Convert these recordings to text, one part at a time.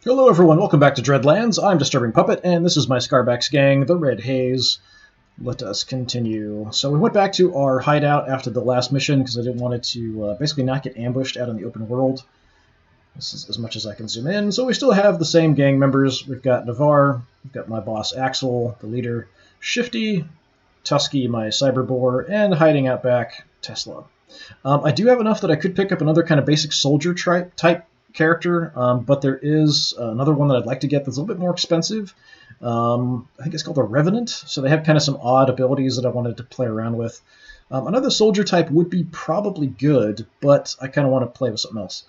Hello everyone, welcome back to Dreadlands. I'm DisturbingPuppet, and this is my Scarback's gang, the Red Haze. Let us continue. So we went back to our hideout after the last mission because I didn't want it to basically not get ambushed out in the open world. This is as much as I can zoom in. So we still have the same gang members. We've got Navarre, we've got my boss Axel, the leader, Shifty, Tusky, my cyberboar, and hiding out back, Tesla. I do have enough that I could pick up another kind of basic soldier type character, but there is another one that I'd like to get that's a little bit more expensive. I think it's called a Revenant, so they have kind of some odd abilities that I wanted to play around with. Another soldier type would be probably good, but I kind of want to play with something else.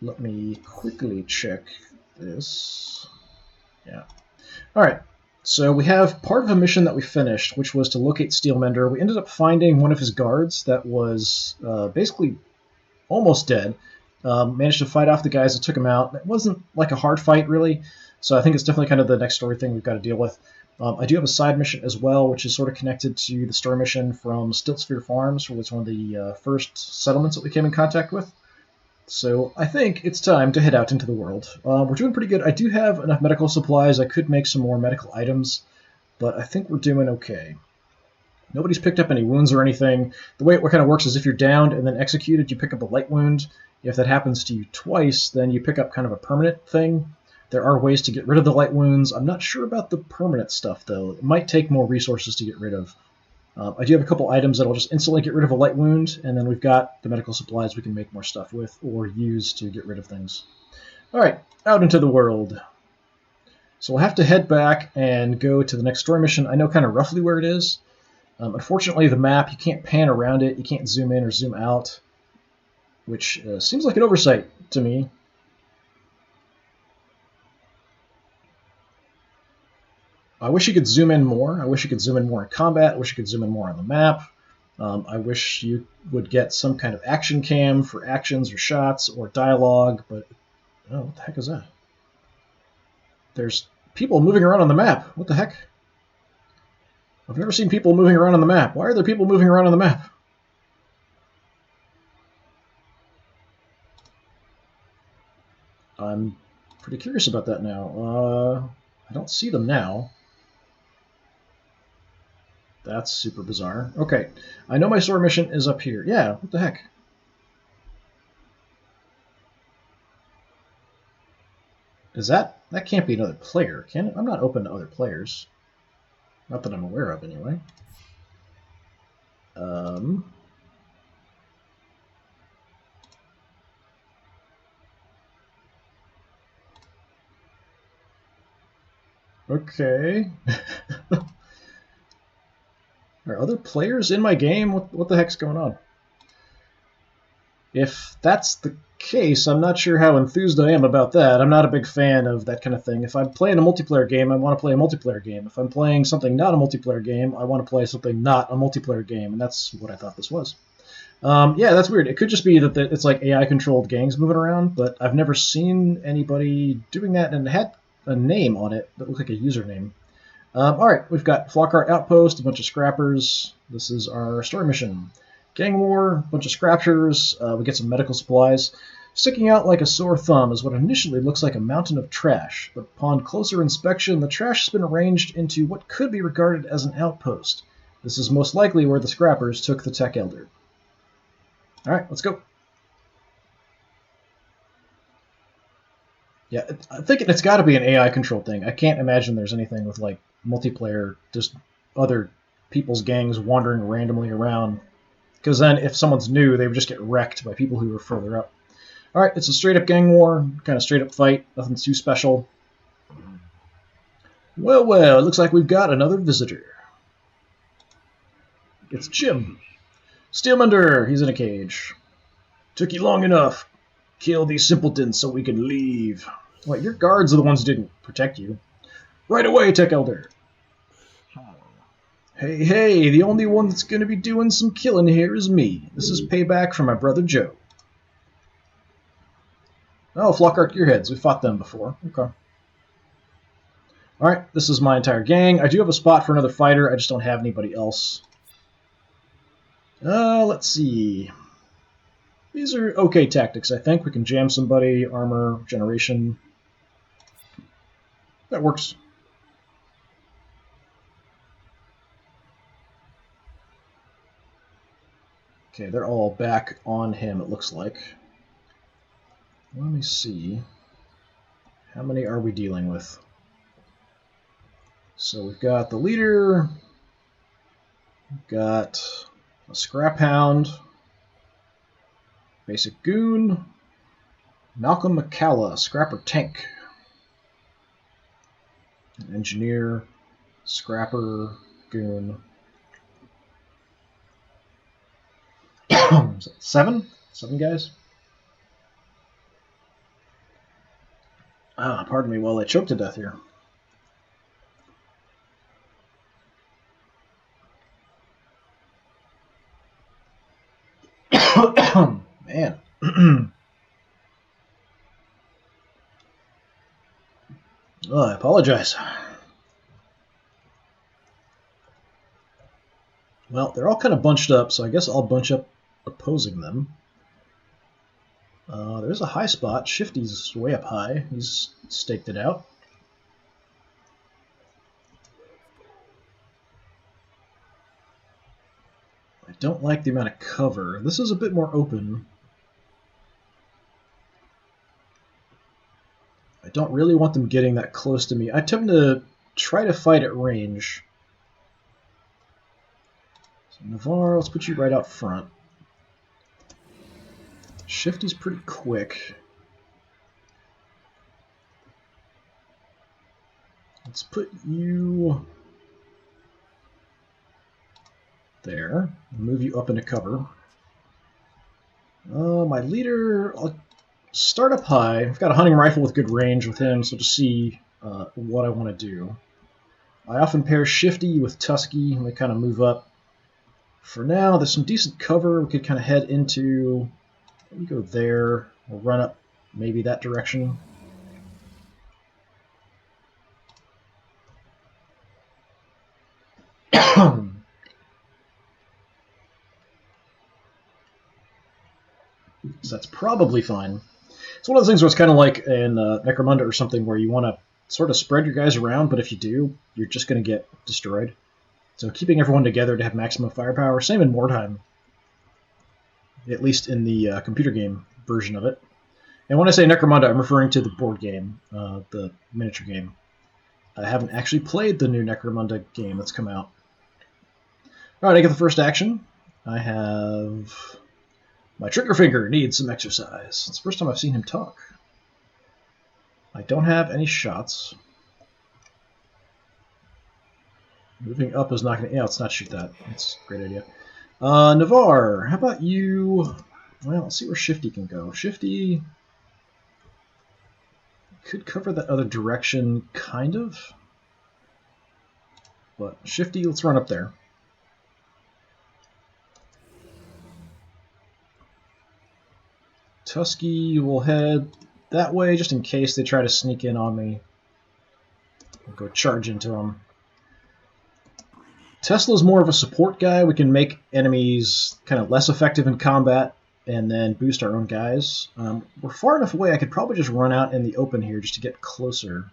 Let me quickly check this. Yeah. All right. So we have part of a mission that we finished, which was to locate Steelmender. We ended up finding one of his guards that was basically almost dead. Managed to fight off the guys that took him out. It wasn't like a hard fight, really, so I think it's definitely kind of the next story thing we've got to deal with. I do have a side mission as well, which is sort of connected to the story mission from Stiltsphere Farms, which was one of the first settlements that we came in contact with. So I think it's time to head out into the world. We're doing pretty good. I do have enough medical supplies. I could make some more medical items, but I think we're doing okay. Nobody's picked up any wounds or anything. The way it kind of works is if you're downed and then executed, you pick up a light wound. If that happens to you twice, then you pick up kind of a permanent thing. There are ways to get rid of the light wounds. I'm not sure about the permanent stuff, though. It might take more resources to get rid of. I do have a couple items that will just instantly get rid of a light wound, and then we've got the medical supplies we can make more stuff with or use to get rid of things. All right, out into the world. So we'll have to head back and go to the next story mission. I know kind of roughly where it is. Unfortunately, the map, you can't pan around it. You can't zoom in or zoom out, which seems like an oversight to me. I wish you could zoom in more. I wish you could zoom in more in combat. I wish you could zoom in more on the map. I wish you would get some kind of action cam for actions or shots or dialogue, but oh, what the heck is that? There's people moving around on the map. What the heck? I've never seen people moving around on the map. Why are there people moving around on the map? I'm pretty curious about that now. I don't see them now. That's super bizarre. Okay, I know my story mission is up here. Yeah, what the heck? Is that... That can't be another player, can it? I'm not open to other players. Not that I'm aware of, anyway. Okay. Are other players in my game? What the heck's going on? If that's the case, I'm not sure how enthused I am about that. I'm not a big fan of that kind of thing. If I'm playing a multiplayer game, I want to play a multiplayer game. If I'm playing something not a multiplayer game, I want to play something not a multiplayer game, and that's what I thought this was. Yeah, that's weird. It could just be that it's like AI-controlled gangs moving around, but I've never seen anybody doing that, and it had a name on it that looked like a username. All right, we've got Flockhart Outpost, a bunch of scrappers. This is our story mission. Gang war, a bunch of scrappers. We get some medical supplies. Sticking out like a sore thumb is what initially looks like a mountain of trash, but upon closer inspection, the trash has been arranged into what could be regarded as an outpost. This is most likely where the scrappers took the Tech Elder. All right, let's go. Yeah, I think it's got to be an AI-controlled thing. I can't imagine there's anything with, like, multiplayer, just other people's gangs wandering randomly around. Because then, if someone's new, they would just get wrecked by people who are further up. All right, it's a straight-up gang war, kind of straight-up fight, nothing too special. Well, it looks like we've got another visitor. It's Jim. Steelmender, he's in a cage. Took you long enough. Kill these simpletons so we can leave. Wait, your guards are the ones who didn't protect you. Right away, Tech Elder. Hey, the only one that's going to be doing some killing here is me. This is payback for my brother Joe. Oh, Flockhart Gearheads. We fought them before. Okay. Alright, this is my entire gang. I do have a spot for another fighter. I just don't have anybody else. Let's see. These are okay tactics, I think. We can jam somebody, armor, generation. That works. Okay, they're all back on him, it looks like. Let me see. How many are we dealing with? So we've got the leader, we've got a scrap hound, basic goon, Malcolm McCalla, scrapper tank, an engineer, scrapper, goon. 7? 7 guys? Ah, pardon me while I choke to death here. Man. Oh, I apologize. Well, they're all kind of bunched up, so I guess I'll bunch up opposing them. There's a high spot. Shifty's way up high. He's staked it out. I don't like the amount of cover. This is a bit more open. I don't really want them getting that close to me. I tend to try to fight at range. So Navarre, let's put you right out front. Shifty's pretty quick. Let's put you there. Move you up into cover. My leader, I'll start up high. I've got a hunting rifle with good range with him, so to see what I want to do. I often pair Shifty with Tusky, and they kind of move up. For now, there's some decent cover. We could kind of head into... Let me go there. We'll run up maybe that direction. So that's probably fine. It's one of those things where it's kind of like in Necromunda or something where you want to sort of spread your guys around, but if you do, you're just going to get destroyed. So keeping everyone together to have maximum firepower. Same in Mordheim, at least in the computer game version of it. And when I say Necromunda, I'm referring to the board game, the miniature game. I haven't actually played the new Necromunda game that's come out. All right, I get the first action. I have... My trigger finger needs some exercise. It's the first time I've seen him talk. I don't have any shots. Moving up is not going to... Yeah, let's not shoot that. That's a great idea. Navarre, how about you... Well, let's see where Shifty can go. Shifty could cover that other direction, kind of. But Shifty, let's run up there. Tusky will head that way, just in case they try to sneak in on me. I'll go charge into them. Tesla's more of a support guy. We can make enemies kind of less effective in combat and then boost our own guys. We're far enough away, I could probably just run out in the open here just to get closer.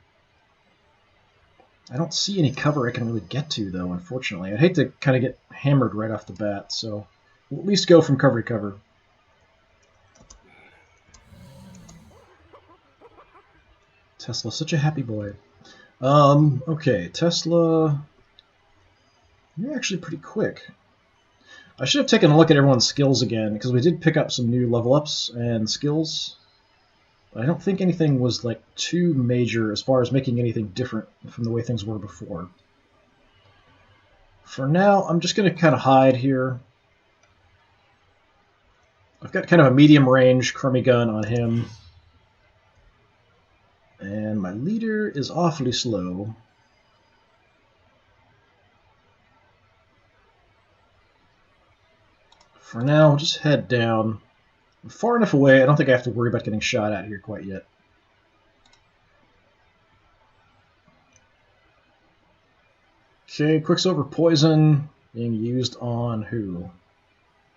I don't see any cover I can really get to, though, unfortunately. I'd hate to kind of get hammered right off the bat, so we'll at least go from cover to cover. Tesla's such a happy boy. Okay, Tesla... You're actually pretty quick. I should have taken a look at everyone's skills again, because we did pick up some new level ups and skills. But I don't think anything was like too major as far as making anything different from the way things were before. For now, I'm just going to kind of hide here. I've got kind of a medium range crummy gun on him. And my leader is awfully slow. For now, we'll just head down. I'm far enough away, I don't think I have to worry about getting shot at here quite yet. Okay, Quicksilver Poison being used on who?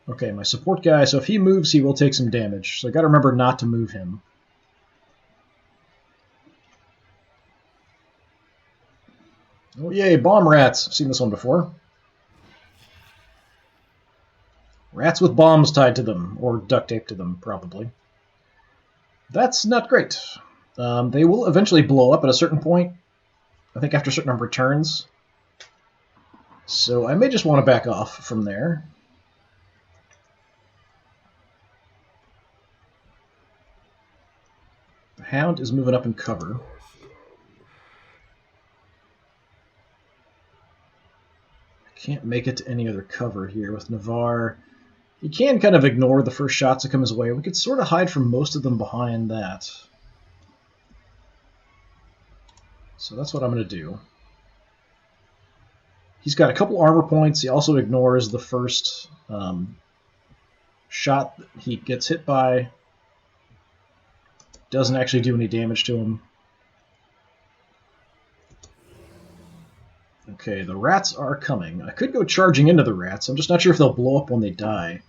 Okay, my support guy, so if he moves, he will take some damage. So I gotta remember not to move him. Oh yay, bomb rats! I've seen this one before. Rats with bombs tied to them, or duct tape to them, probably. That's not great. They will eventually blow up at a certain point, I think after a certain number of turns. So I may just want to back off from there. The Hound is moving up in cover. I can't make it to any other cover here with Navarre. He can kind of ignore the first shots that come his way. We could sort of hide from most of them behind that. So that's what I'm going to do. He's got a couple armor points. He also ignores the first shot that he gets hit by. Doesn't actually do any damage to him. Okay, the rats are coming. I could go charging into the rats. I'm just not sure if they'll blow up when they die.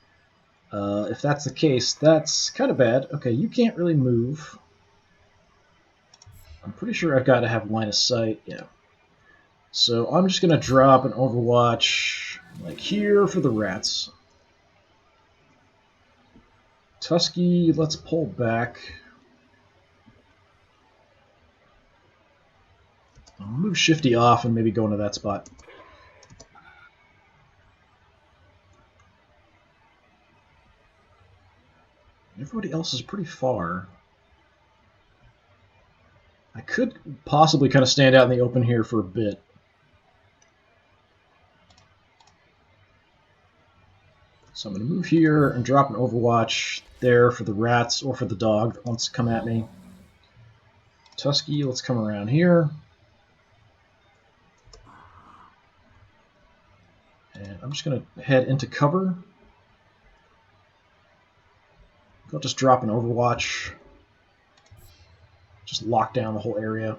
If that's the case, that's kind of bad. Okay, you can't really move. I'm pretty sure I've got to have line of sight. Yeah. So I'm just going to drop an Overwatch like here for the rats. Tusky, let's pull back. I'll move Shifty off and maybe go into that spot. Everybody else is pretty far. I could possibly kind of stand out in the open here for a bit. So I'm going to move here and drop an Overwatch there for the rats or for the dog that wants to come at me. Tusky, let's come around here. And I'm just going to head into cover. I'll just drop an Overwatch. Just lock down the whole area.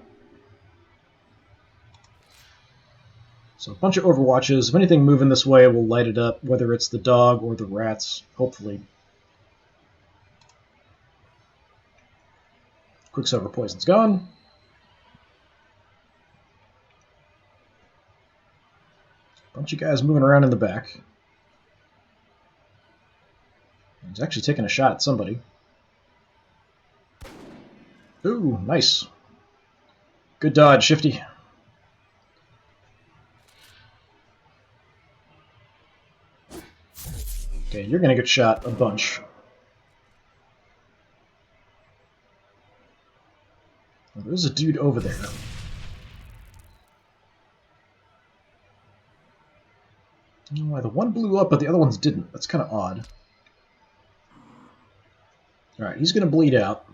So a bunch of Overwatches. If anything moving this way, we'll light it up, whether it's the dog or the rats, hopefully. Quicksilver poison's gone. Bunch of guys moving around in the back. He's actually taking a shot at somebody. Ooh, nice. Good dodge, Shifty. Okay, you're going to get shot a bunch. Well, there's a dude over there. I don't know why the one blew up, but the other ones didn't. That's kind of odd. Alright, he's going to bleed out.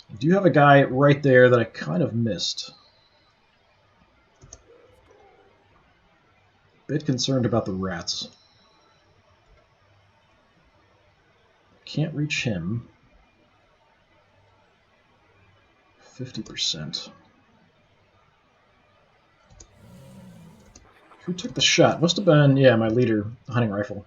I do have a guy right there that I kind of missed. Bit concerned about the rats. Can't reach him. 50%. Who took the shot? Must have been, yeah, my leader, the hunting rifle.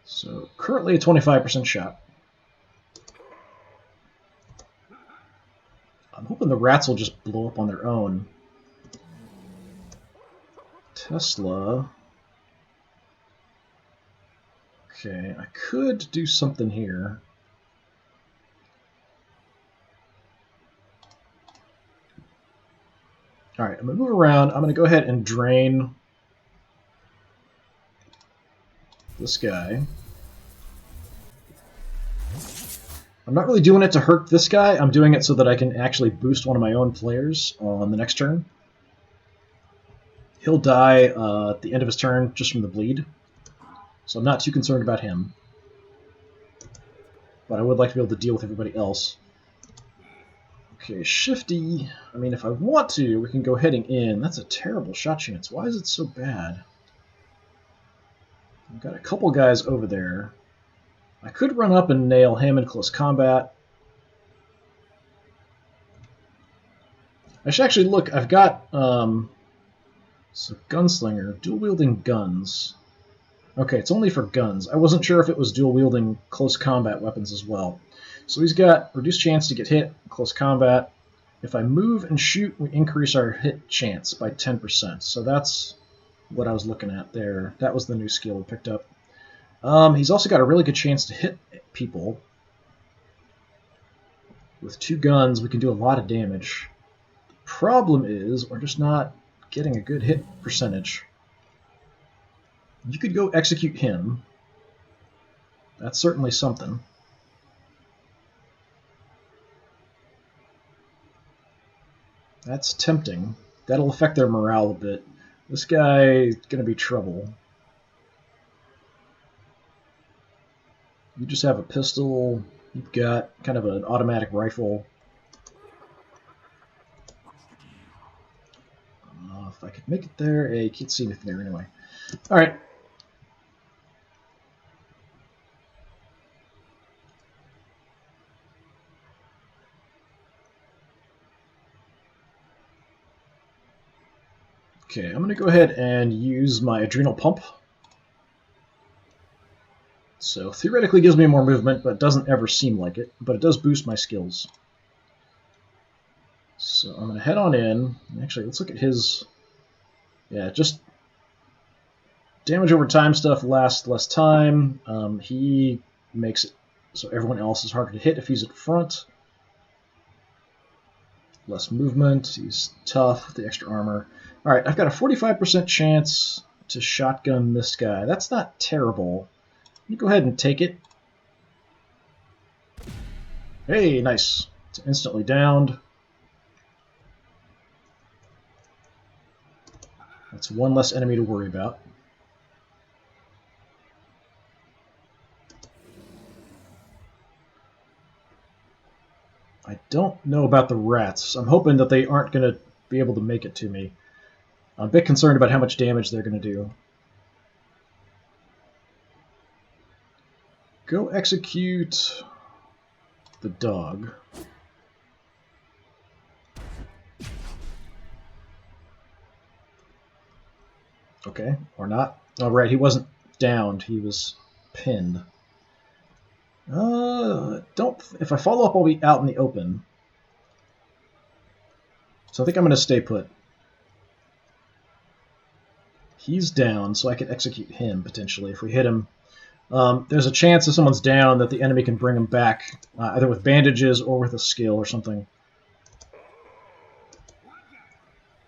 So, currently a 25% shot. I'm hoping the rats will just blow up on their own. Tesla. Okay, I could do something here. Alright, I'm going to move around. I'm going to go ahead and drain this guy. I'm not really doing it to hurt this guy. I'm doing it so that I can actually boost one of my own players on the next turn. He'll die at the end of his turn just from the bleed. So I'm not too concerned about him. But I would like to be able to deal with everybody else. Okay, Shifty. I mean, if I want to, we can go heading in. That's a terrible shot chance. Why is it so bad? I've got a couple guys over there. I could run up and nail him in close combat. I should actually look. I've got so Gunslinger, dual-wielding guns. Okay, it's only for guns. I wasn't sure if it was dual-wielding close combat weapons as well. So he's got reduced chance to get hit, close combat. If I move and shoot, we increase our hit chance by 10%. So that's what I was looking at there. That was the new skill we picked up. He's also got a really good chance to hit people. With 2 guns, we can do a lot of damage. The problem is we're just not getting a good hit percentage. You could go execute him. That's certainly something. That's tempting. That'll affect their morale a bit. This guy is going to be trouble. You just have a pistol. You've got kind of an automatic rifle. If I could make it there, you can't see me from there anyway. All right. Okay, I'm going to go ahead and use my adrenal pump. So theoretically gives me more movement, but doesn't ever seem like it. But it does boost my skills. So I'm going to head on in. Actually, let's look at his... Yeah, just damage over time stuff lasts less time. He makes it so everyone else is harder to hit if he's at front. Less movement. He's tough with the extra armor. Alright, I've got a 45% chance to shotgun this guy. That's not terrible. You go ahead and take it. Hey, nice. It's instantly downed. That's one less enemy to worry about. I don't know about the rats. I'm hoping that they aren't going to be able to make it to me. I'm a bit concerned about how much damage they're going to do. Go execute the dog. Okay, or not. Oh, right, he wasn't downed. He was pinned. If I follow up, I'll be out in the open. So I think I'm going to stay put. He's down, so I can execute him, potentially, if we hit him. There's a chance if someone's down that the enemy can bring him back, either with bandages or with a skill or something.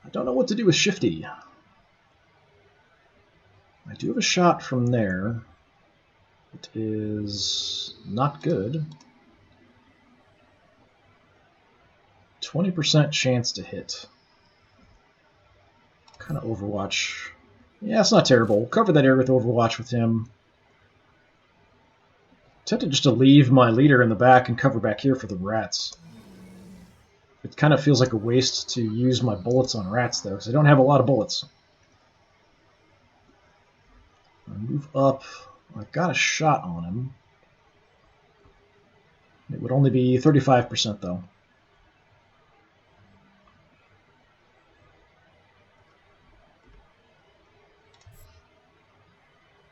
I don't know what to do with Shifty. I do have a shot from there. It is not good. 20% chance to hit. Kind of Overwatch. Yeah, it's not terrible. We'll cover that area with Overwatch with him. Tempted just to leave my leader in the back and cover back here for the rats. It kind of feels like a waste to use my bullets on rats, though, because I don't have a lot of bullets. I move up. I've got a shot on him. It would only be 35%, though.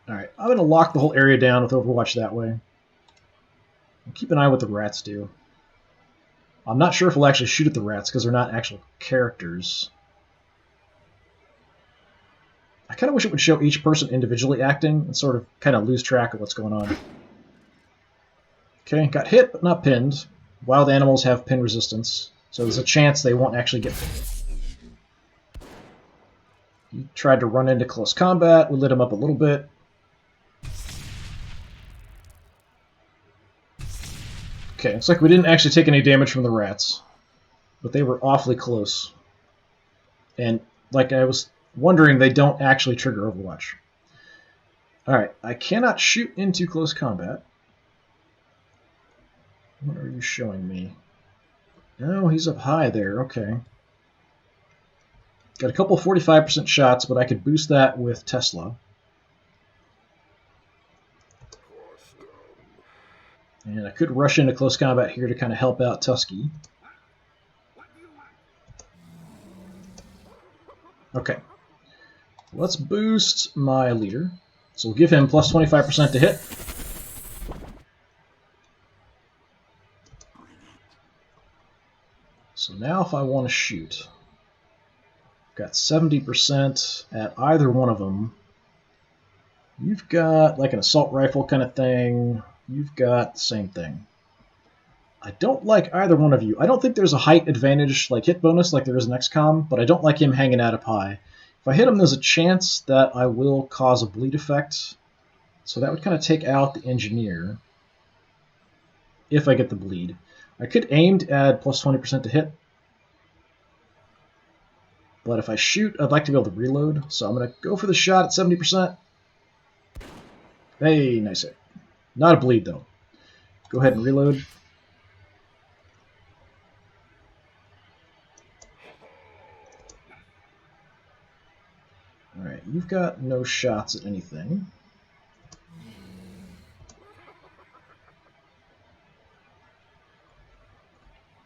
Alright, I'm going to lock the whole area down with Overwatch that way. I'll keep an eye on what the rats do. I'm not sure if we'll actually shoot at the rats, because they're not actual characters. I kind of wish it would show each person individually acting and sort of kind of lose track of what's going on. Okay, got hit but not pinned. Wild animals have pin resistance, so there's a chance they won't actually get pinned. He tried to run into close combat. We lit him up a little bit. Okay, looks like we didn't actually take any damage from the rats, but they were awfully close. And like I was wondering, they don't actually trigger Overwatch. Alright, I cannot shoot into close combat. What are you showing me? Oh, he's up high there, okay. Got a couple 45% shots, but I could boost that with Tesla. And I could rush into close combat here to kind of help out Tusky. Okay. Let's boost my leader. So we'll give him plus 25% to hit. So now if I want to shoot, I've got 70% at either one of them. You've got like an assault rifle kind of thing. You've got the same thing. I don't like either one of you. I don't think there's a height advantage, like hit bonus, like there is in XCOM, but I don't like him hanging out up high. If I hit him, there's a chance that I will cause a bleed effect. So that would kind of take out the engineer. If I get the bleed. I could aim to add plus 20% to hit. But if I shoot, I'd like to be able to reload. So I'm going to go for the shot at 70%. Hey, nice hit. Not a bleed, though. Go ahead and reload. Alright, you've got no shots at anything.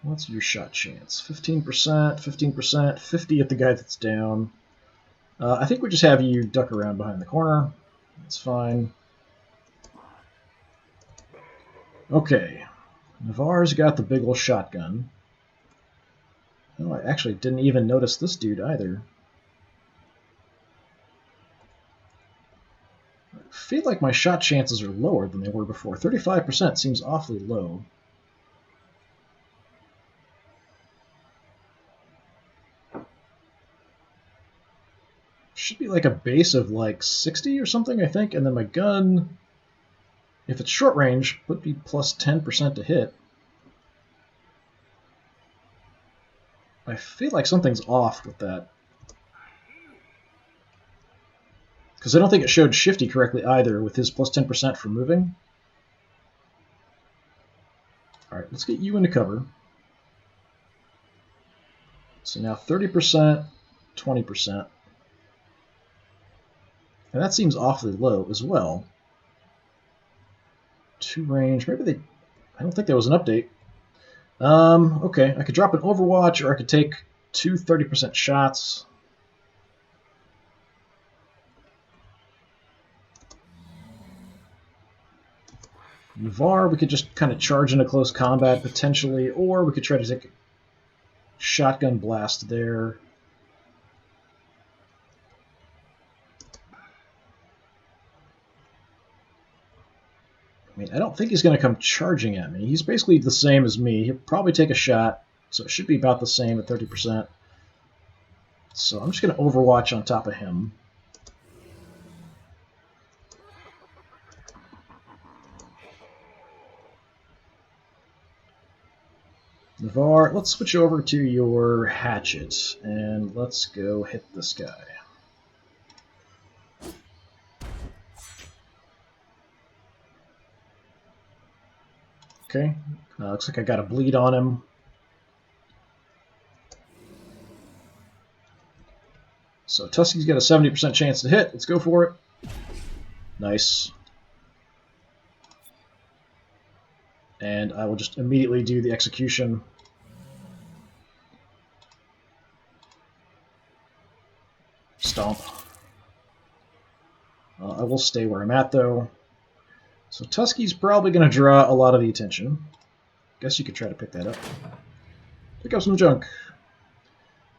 What's your shot chance? 15%, 15%, 50 at the guy that's down. I think we just have you duck around behind the corner. That's fine. Okay. Navarre's got the big ol' shotgun. Oh, I actually didn't even notice this dude either. I feel like my shot chances are lower than they were before. 35% seems awfully low. Should be like a base of like 60 or something, I think, and then my gun, if it's short range, would be plus 10% to hit. I feel like something's off with that. Because I don't think it showed Shifty correctly either with his plus 10% for moving. Alright, let's get you into cover. So now 30%, 20%. And that seems awfully low as well. 2 range, maybe they... I don't think there was an update. Okay, I could drop an Overwatch, or I could take 2 30% shots. Navarre, we could just kind of charge into close combat, potentially, or we could try to take a shotgun blast there. I mean, I don't think he's going to come charging at me. He's basically the same as me. He'll probably take a shot, so it should be about the same at 30%. So I'm just going to Overwatch on top of him. Navarre, let's switch over to your hatchet, and let's go hit this guy. Okay, looks like I got a bleed on him. So Tusky's got a 70% chance to hit. Let's go for it. Nice. And I will just immediately do the execution. Stomp. I will stay where I'm at, though. So Tusky's probably going to draw a lot of the attention. Guess you could try to pick that up. Pick up some junk.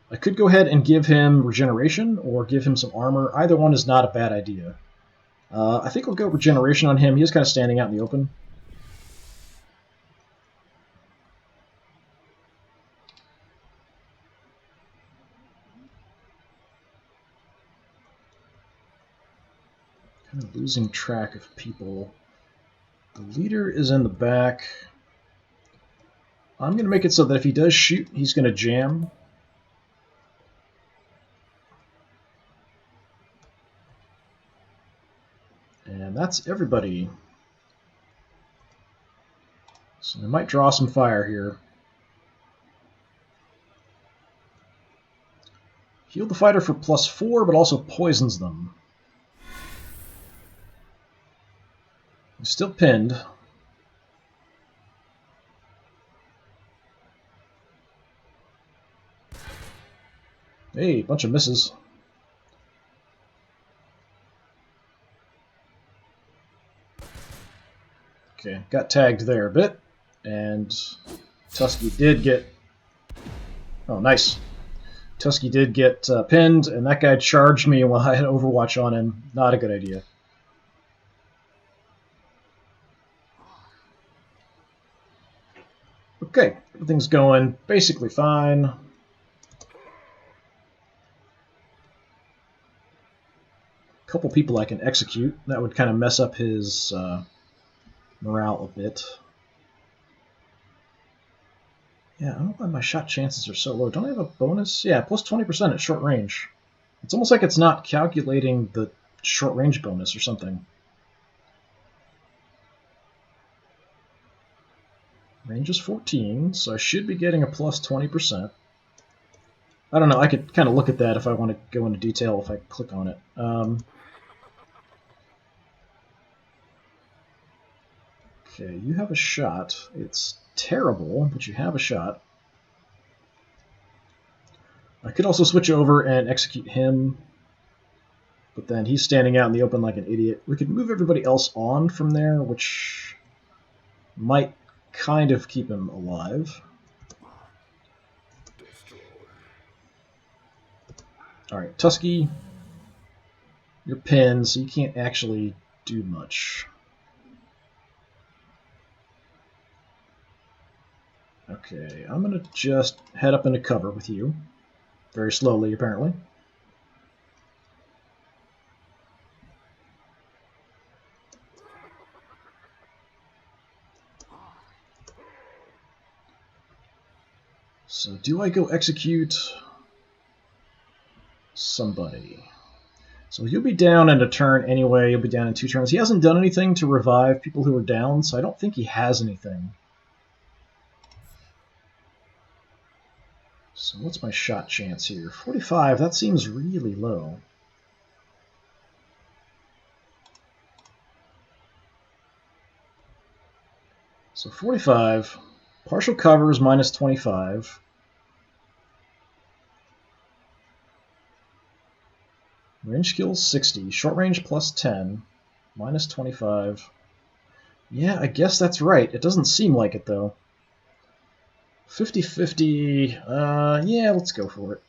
I could go ahead and give him regeneration or give him some armor. Either one is not a bad idea. I think I'll go regeneration on him. He is kind of standing out in the open. Kind of losing track of people. The leader is in the back. I'm going to make it so that if he does shoot, he's going to jam. And that's everybody. So I might draw some fire here. Heal the fighter for +4, but also poisons them. He's still pinned. Hey, bunch of misses. Okay, got tagged there a bit, and Tusky did get Oh, nice. Tusky did get pinned, and that guy charged me while I had Overwatch on him. Not a good idea. Okay, everything's going basically fine. A couple people I can execute. That would kind of mess up his morale a bit. Yeah, I don't know why my shot chances are so low. Don't I have a bonus? Yeah, plus 20% at short range. It's almost like it's not calculating the short range bonus or something. Range is 14, so I should be getting a plus 20%. I don't know, I could kind of look at that if I want to go into detail if I click on it. Okay, you have a shot. It's terrible, but you have a shot. I could also switch over and execute him, but then he's standing out in the open like an idiot. We could move everybody else on from there, which might kind of keep him alive. Alright, Tusky, you're pinned, so you can't actually do much. Okay, I'm going to just head up into cover with you. Very slowly, apparently. So do I go execute somebody? So you'll be down in a turn anyway. You'll be down in 2 turns. He hasn't done anything to revive people who are down, so I don't think he has anything. So what's my shot chance here? 45, that seems really low. So 45, partial cover is minus 25. Range skill 60, short range plus 10, minus 25. Yeah, I guess that's right. It doesn't seem like it, though. 50-50, yeah, let's go for it.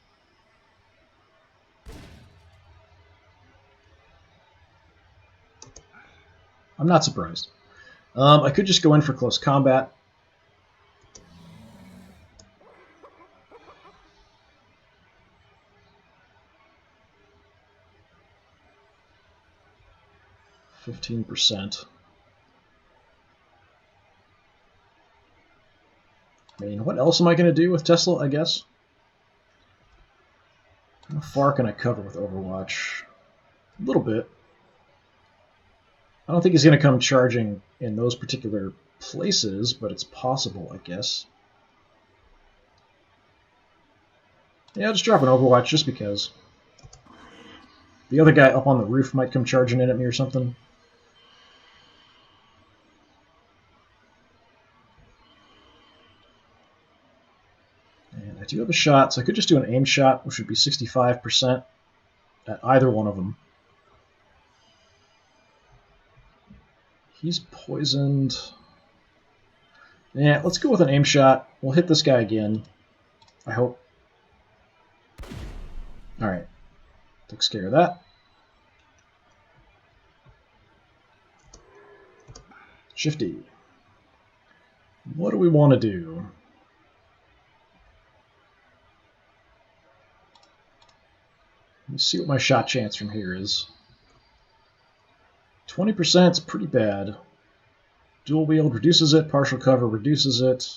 I'm not surprised. I could just go in for close combat. %. I mean, what else am I going to do with Tesla, I guess? How far can I cover with Overwatch? A little bit. I don't think he's going to come charging in those particular places, but it's possible, I guess. Yeah, I'll just drop an Overwatch just because. The other guy up on the roof might come charging in at me or something. And I do have a shot, so I could just do an aim shot, which would be 65% at either one of them. He's poisoned. Yeah, let's go with an aim shot. We'll hit this guy again. I hope. Alright. Takes care of that. Shifty. What do we want to do? Let me see what my shot chance from here is. 20% is pretty bad. Dual wield reduces it, partial cover reduces it.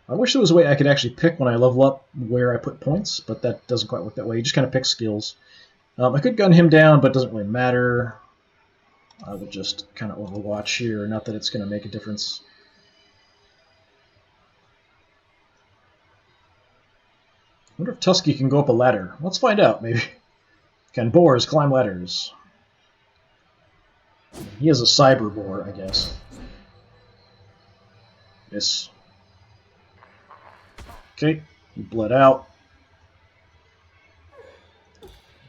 I wish there was a way I could actually pick when I level up where I put points, but that doesn't quite work that way. You just kind of pick skills. I could gun him down, but it doesn't really matter. I will just kind of Overwatch here, not that it's going to make a difference. I wonder if Tusky can go up a ladder. Let's find out, maybe. Can boars climb ladders? He is a cyber boar, I guess. Miss. Okay, he bled out.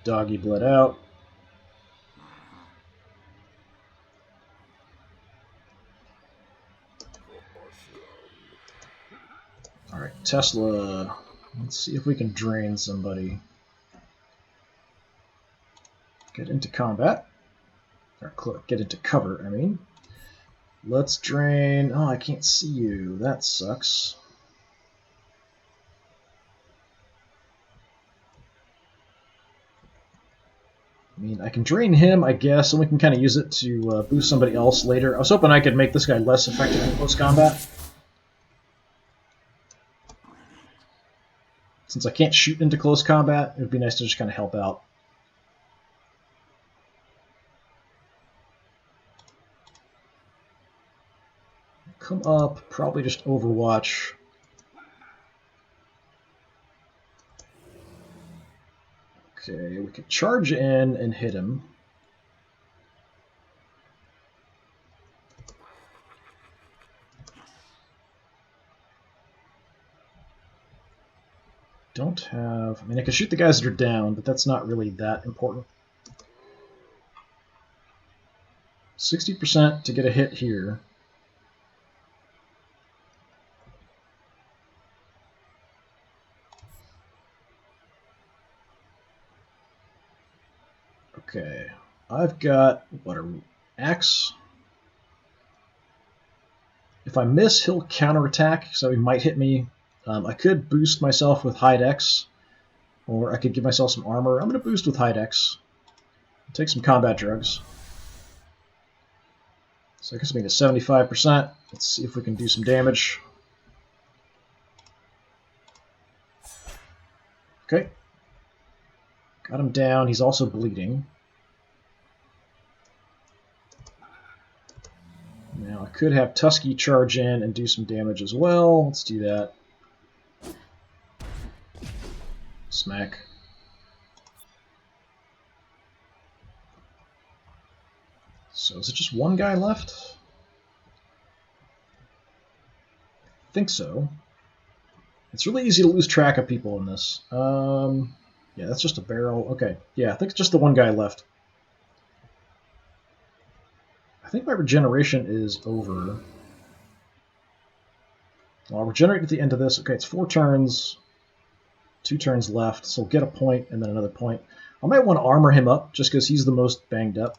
Doggy bled out. Alright, Tesla. Let's see if we can drain somebody. Get into combat. Or get into cover, I mean. Let's drain... Oh, I can't see you. That sucks. I mean, I can drain him, I guess, and we can kind of use it to boost somebody else later. I was hoping I could make this guy less effective in close combat. Since I can't shoot into close combat, it would be nice to just kind of help out. Come up, probably just Overwatch. Okay, we could charge in and hit him. Don't have... I mean, I could shoot the guys that are down, but that's not really that important. 60% to get a hit here. Okay, I've got, what, an axe? If I miss, he'll counterattack, so he might hit me. I could boost myself with Hide X, or I could give myself some armor. I'm going to boost with Hide X. Take some combat drugs. So I guess I'm going to 75%. Let's see if we can do some damage. Okay. Got him down. He's also bleeding. Now I could have Tusky charge in and do some damage as well. Let's do that. Smack. So is it just one guy left? I think so. It's really easy to lose track of people in this. Yeah, that's just a barrel. Okay, yeah, I think it's just the one guy left. I think my regeneration is over. Well, I'll regenerate at the end of this. Okay, it's 4 turns. 2 turns left, so we'll get a point and then another point. I might want to armor him up just because he's the most banged up.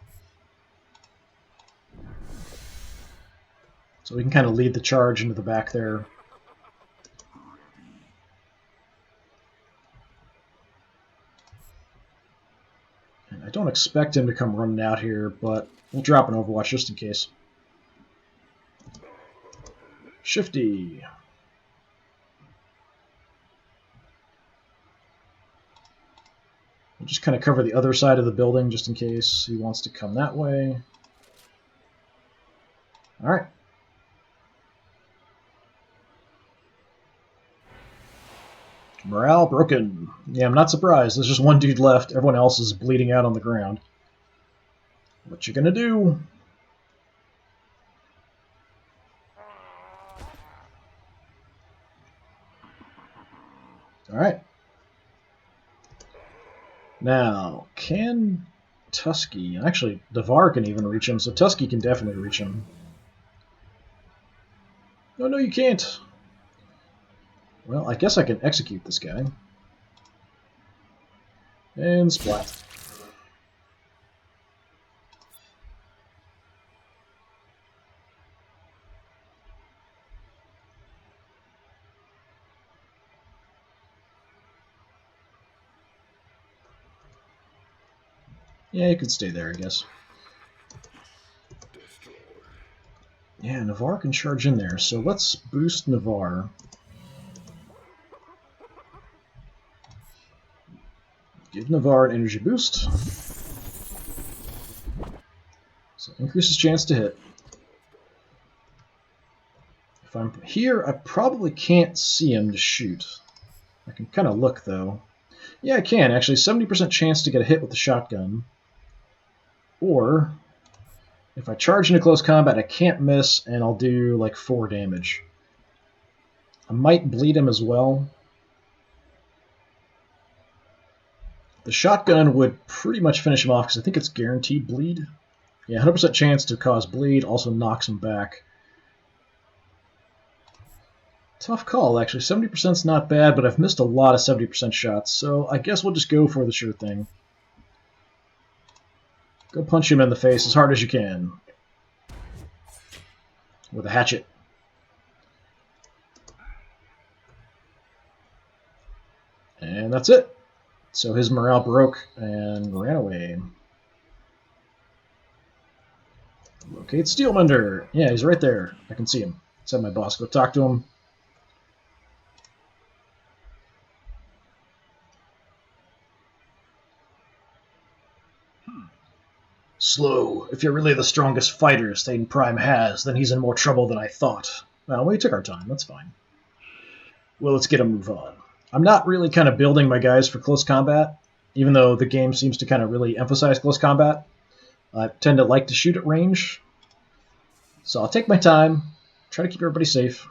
So we can kind of lead the charge into the back there. And I don't expect him to come running out here, but we'll drop an Overwatch just in case. Shifty. We'll just kind of cover the other side of the building just in case he wants to come that way. Alright. Morale broken. Yeah, I'm not surprised. There's just one dude left. Everyone else is bleeding out on the ground. What you gonna do? Alright. Now, can Tusky... Actually, Devar can even reach him, so Tusky can definitely reach him. Oh, no, you can't. Well, I guess I can execute this guy. And splat. Yeah, you could stay there, I guess. Yeah, Navarre can charge in there, so let's boost Navarre. Give Navarre an energy boost. So increases chance to hit. If I'm here, I probably can't see him to shoot. I can kind of look, though. Yeah, I can, actually. 70% chance to get a hit with the shotgun. Or, if I charge into close combat, I can't miss, and I'll do, like, 4 damage. I might bleed him as well. The shotgun would pretty much finish him off, because I think it's guaranteed bleed. Yeah, 100% chance to cause bleed, also knocks him back. Tough call, actually. 70% is not bad, but I've missed a lot of 70% shots, so I guess we'll just go for the sure thing. Go punch him in the face as hard as you can. With a hatchet. And that's it. So his morale broke and ran away. Locate Steelmender. Yeah, he's right there. I can see him. Let's have my boss go talk to him. Slow. If you're really the strongest fighter Satan Prime has, then he's in more trouble than I thought. Well, we took our time. That's fine. Well, let's get a move on. I'm not really kind of building my guys for close combat, even though the game seems to kind of really emphasize close combat. I tend to like to shoot at range, so I'll take my time, try to keep everybody safe.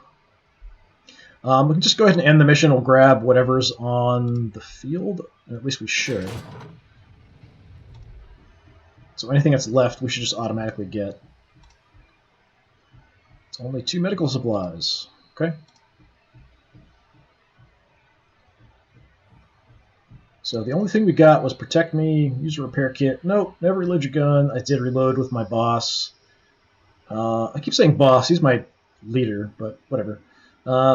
We can just go ahead and end the mission. We'll grab whatever's on the field, or at least we should. So anything that's left, we should just automatically get. It's only 2 medical supplies. Okay. So the only thing we got was protect me, use a repair kit. Nope, never reload your gun. I did reload with my boss. I keep saying boss, he's my leader, but whatever.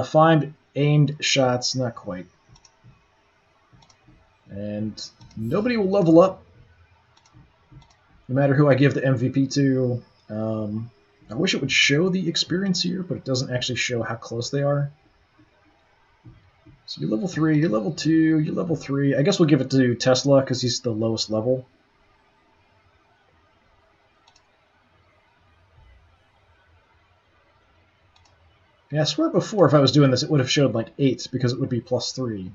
Find aimed shots, not quite. And nobody will level up, no matter who I give the MVP to. I wish it would show the experience here, but it doesn't actually show how close they are. So you're level 3, you're level 2, you're level 3. I guess we'll give it to Tesla because he's the lowest level. Yeah, I swear before if I was doing this it would have showed like 8 because it would be +3.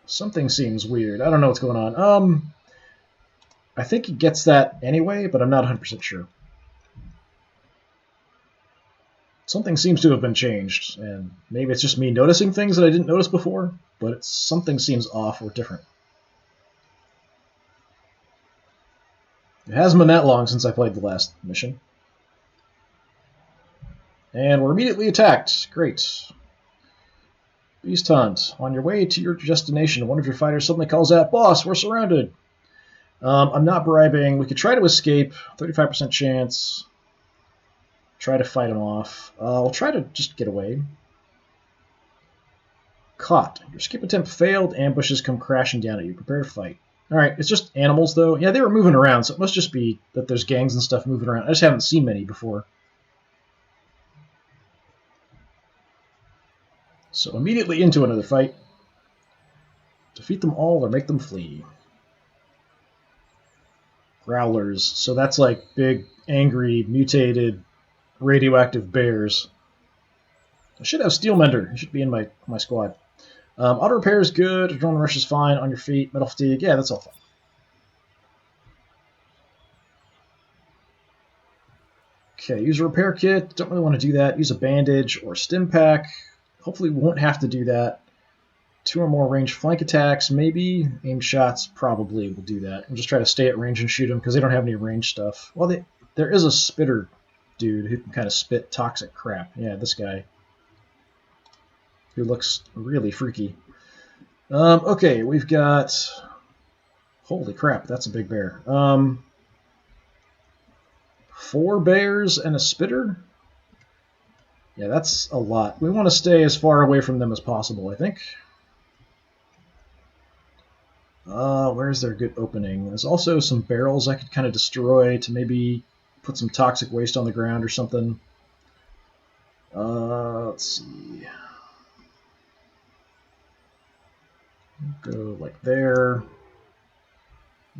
Something seems weird. I don't know what's going on. I think he gets that anyway, but I'm not 100% sure. Something seems to have been changed, and maybe it's just me noticing things that I didn't notice before, but something seems off or different. It hasn't been that long since I played the last mission. And we're immediately attacked. Great. Beast Hunt. On your way to your destination, one of your fighters suddenly calls out, "Boss, we're surrounded." I'm not bribing. We could try to escape. 35% chance. Try to fight him off. I'll try to just get away. Caught. Your escape attempt failed. Ambushes come crashing down at you. Prepare to fight. Alright, it's just animals, though. Yeah, they were moving around, so it must just be that there's gangs and stuff moving around. I just haven't seen many before. So immediately into another fight. Defeat them all or make them flee. Growlers. So that's like big, angry, mutated, radioactive bears. I should have Steelmender. He should be in my squad. Auto repair is good. Adrenaline rush is fine. On your feet. Metal fatigue. Yeah, that's all fine. Okay, use a repair kit. Don't really want to do that. Use a bandage or a stim pack. Hopefully we won't have to do that. 2 or more ranged flank attacks, maybe. Aimed shots, probably will do that. We'll just try to stay at range and shoot them because they don't have any range stuff. Well, there is a spitter dude who can kind of spit toxic crap. Yeah, this guy. Who looks really freaky. Okay, we've got... Holy crap, that's a big bear. 4 bears and a spitter? Yeah, that's a lot. We want to stay as far away from them as possible, I think. Where's their good opening? There's also some barrels I could kind of destroy to maybe put some toxic waste on the ground or something. Let's see. Go like there.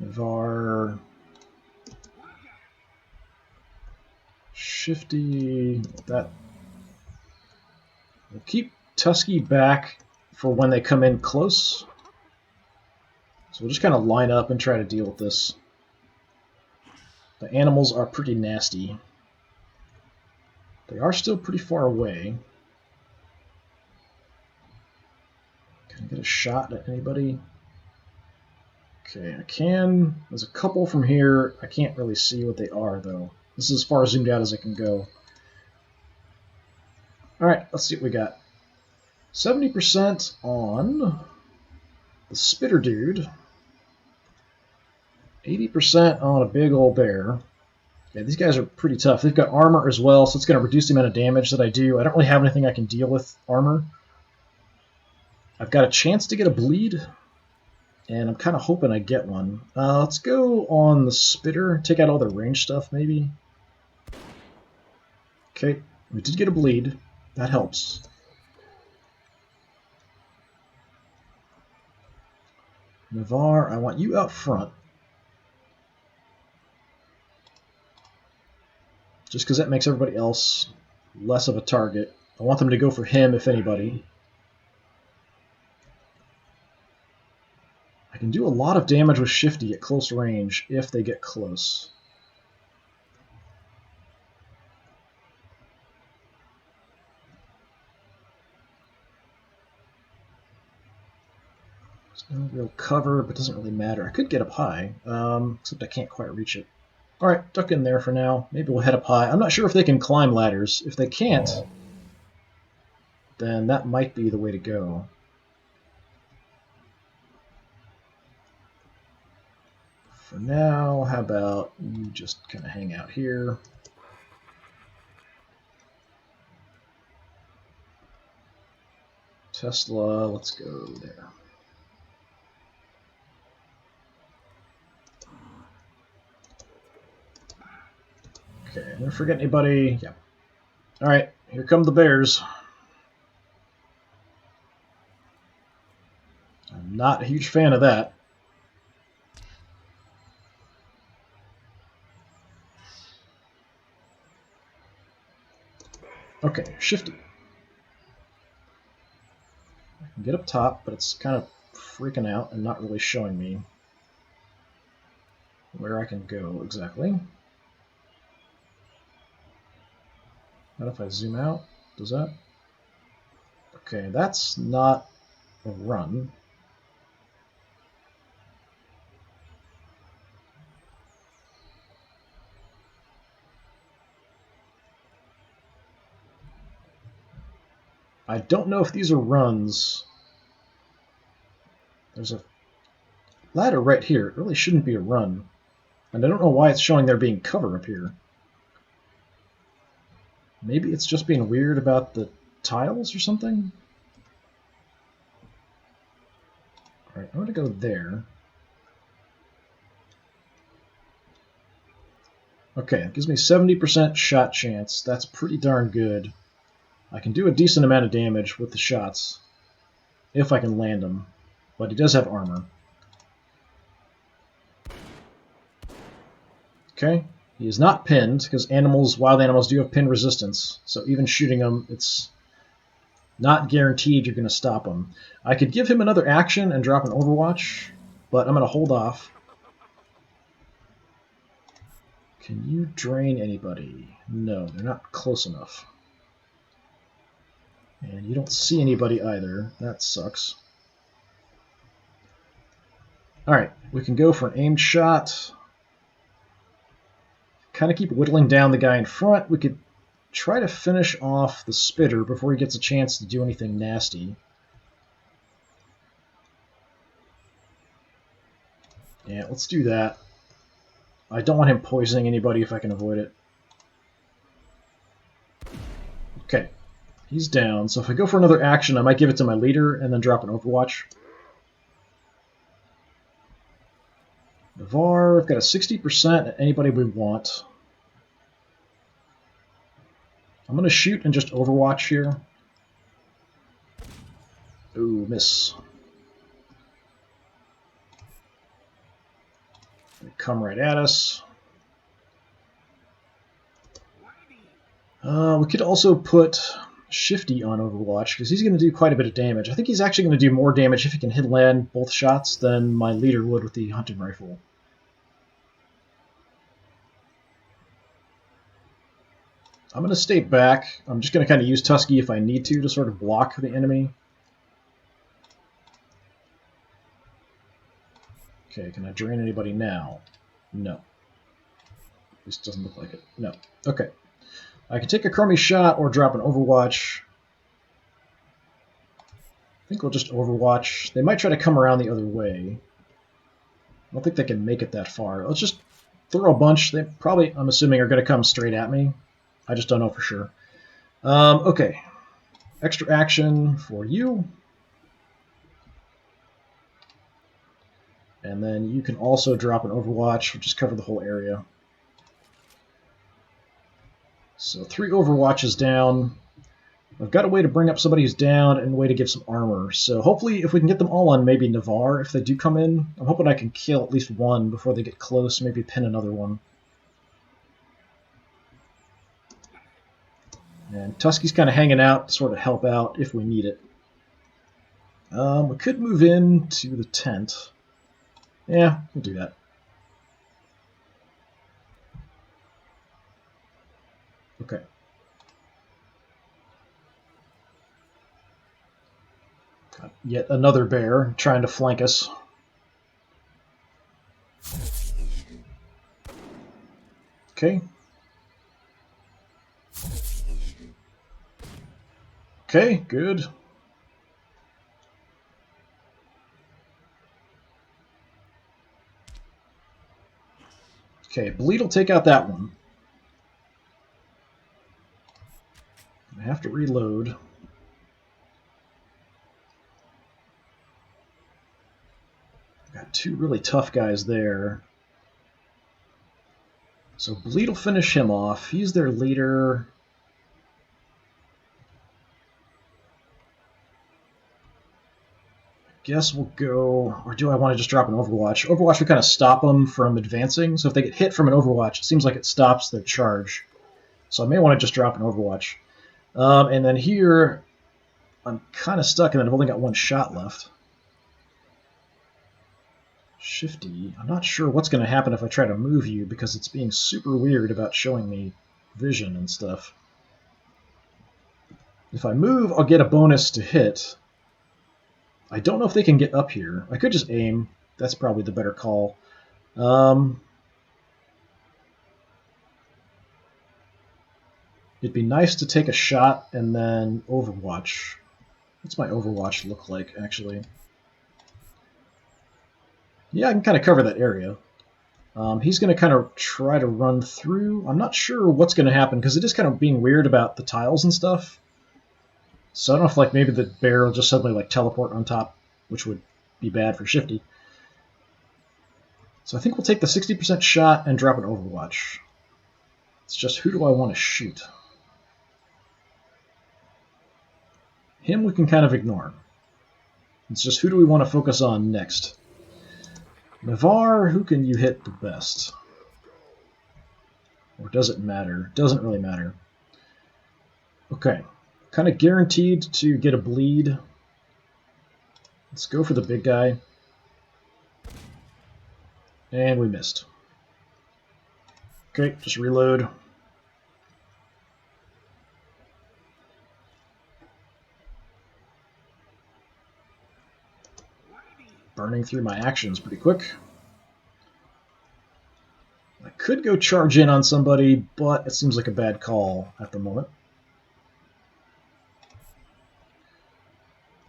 Navar. Shifty. Like that. We'll keep Tusky back for when they come in close. So we'll just kind of line up and try to deal with this. The animals are pretty nasty. They are still pretty far away. Can I get a shot at anybody? Okay, I can. There's a couple from here. I can't really see what they are, though. This is as far zoomed out as I can go. Alright, let's see what we got. 70% on the spitter dude. 80% on a big old bear. Yeah, these guys are pretty tough. They've got armor as well, so it's going to reduce the amount of damage that I do. I don't really have anything I can deal with armor. I've got a chance to get a bleed, and I'm kind of hoping I get one. Let's go on the spitter, take out all the range stuff, maybe. Okay, we did get a bleed. That helps. Navarre, I want you out front. Just because that makes everybody else less of a target. I want them to go for him, if anybody. I can do a lot of damage with Shifty at close range if they get close. There's no real cover, but it doesn't really matter. I could get up high, except I can't quite reach it. Alright, duck in there for now. Maybe we'll head up high. I'm not sure if they can climb ladders. If they can't, then that might be the way to go. For now, how about you just kind of hang out here. Tesla, let's go there. Okay, I didn't forget anybody. Yeah. Alright, here come the bears. I'm not a huge fan of that. Okay, Shifty. I can get up top, but it's kind of freaking out and not really showing me where I can go exactly. What if I zoom out? Does that? Okay, that's not a run. I don't know if these are runs. There's a ladder right here. It really shouldn't be a run. And I don't know why it's showing there being cover up here. Maybe it's just being weird about the tiles or something? Alright, I'm going to go there. Okay, it gives me 70% shot chance. That's pretty darn good. I can do a decent amount of damage with the shots, if I can land them. But he does have armor. Okay, he is not pinned, because wild animals do have pin resistance. So even shooting him, it's not guaranteed you're going to stop him. I could give him another action and drop an Overwatch, but I'm going to hold off. Can you drain anybody? No, they're not close enough. And you don't see anybody either. That sucks. Alright, we can go for an aimed shot. Kind of keep whittling down the guy in front. We could try to finish off the spitter before he gets a chance to do anything nasty. Yeah, let's do that. I don't want him poisoning anybody if I can avoid it. Okay, he's down. So if I go for another action, I might give it to my leader and then drop an Overwatch. Navarre, I've got a 60% at anybody we want. I'm going to shoot and just Overwatch here. Ooh, miss. They come right at us. We could also put Shifty on Overwatch, because he's going to do quite a bit of damage. I think he's actually going to do more damage if he can hit land both shots than my leader would with the hunting rifle. I'm going to stay back. I'm just going to kind of use Tusky if I need to sort of block the enemy. Okay, can I drain anybody now? No. This doesn't look like it. No. Okay. I can take a crummy shot or drop an Overwatch. I think we'll just Overwatch. They might try to come around the other way. I don't think they can make it that far. Let's just throw a bunch. They probably, I'm assuming, are going to come straight at me. I just don't know for sure. Okay. Extra action for you. And then you can also drop an Overwatch, which just cover the whole area. So 3 Overwatches down. I've got a way to bring up somebody who's down and a way to give some armor. So hopefully if we can get them all on maybe Navarre, if they do come in, I'm hoping I can kill at least one before they get close, maybe pin another one. And Tusky's kind of hanging out to sort of help out if we need it. We could move in to the tent. Yeah, we'll do that. Okay. Got yet another bear trying to flank us. Okay. Okay, good. Okay, Bleed will take out that one. I have to reload. Got 2 really tough guys there. So Bleed will finish him off. He's their leader. Guess we'll go, or do I want to just drop an Overwatch? Overwatch would kind of stop them from advancing, so if they get hit from an Overwatch, it seems like it stops their charge. So I may want to just drop an Overwatch. And then here, I'm kind of stuck, and then I've only got 1 shot left. Shifty, I'm not sure what's going to happen if I try to move you, because it's being super weird about showing me vision and stuff. If I move, I'll get a bonus to hit. I don't know if they can get up here. I could just aim. That's probably the better call. It'd be nice to take a shot and then Overwatch. What's my Overwatch look like, actually? Yeah, I can kind of cover that area. He's going to kind of try to run through. I'm not sure what's going to happen, because it is kind of being weird about the tiles and stuff. So I don't know if, like, maybe the bear will just suddenly, like, teleport on top, which would be bad for Shifty. So I think we'll take the 60% shot and drop an Overwatch. It's just, who do I want to shoot? Him we can kind of ignore. It's just, who do we want to focus on next? Navarre, who can you hit the best? Or does it matter? Doesn't really matter. Okay. Kind of guaranteed to get a bleed. Let's go for the big guy. And we missed. Okay, just reload. Burning through my actions pretty quick. I could go charge in on somebody, but it seems like a bad call at the moment.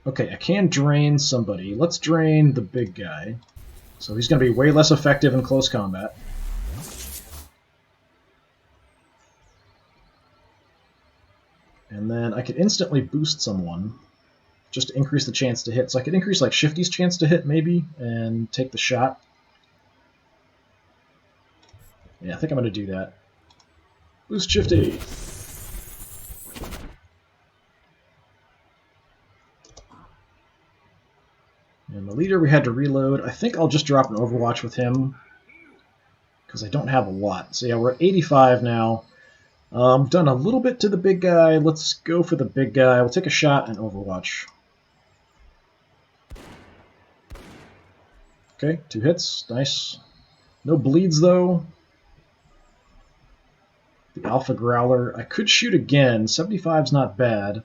Okay, I can drain somebody. Let's drain the big guy. So he's going to be way less effective in close combat. And then I could instantly boost someone, just to increase the chance to hit. So I could increase like Shifty's chance to hit, maybe, and take the shot. Yeah, I think I'm going to do that. Boost Shifty! And the leader we had to reload. I think I'll just drop an Overwatch with him, because I don't have a lot. So yeah, we're at 85 now. Done a little bit to the big guy. Let's go for the big guy. We'll take a shot and Overwatch. Okay, 2 hits. Nice. No bleeds, though. The Alpha Growler. I could shoot again. 75's not bad.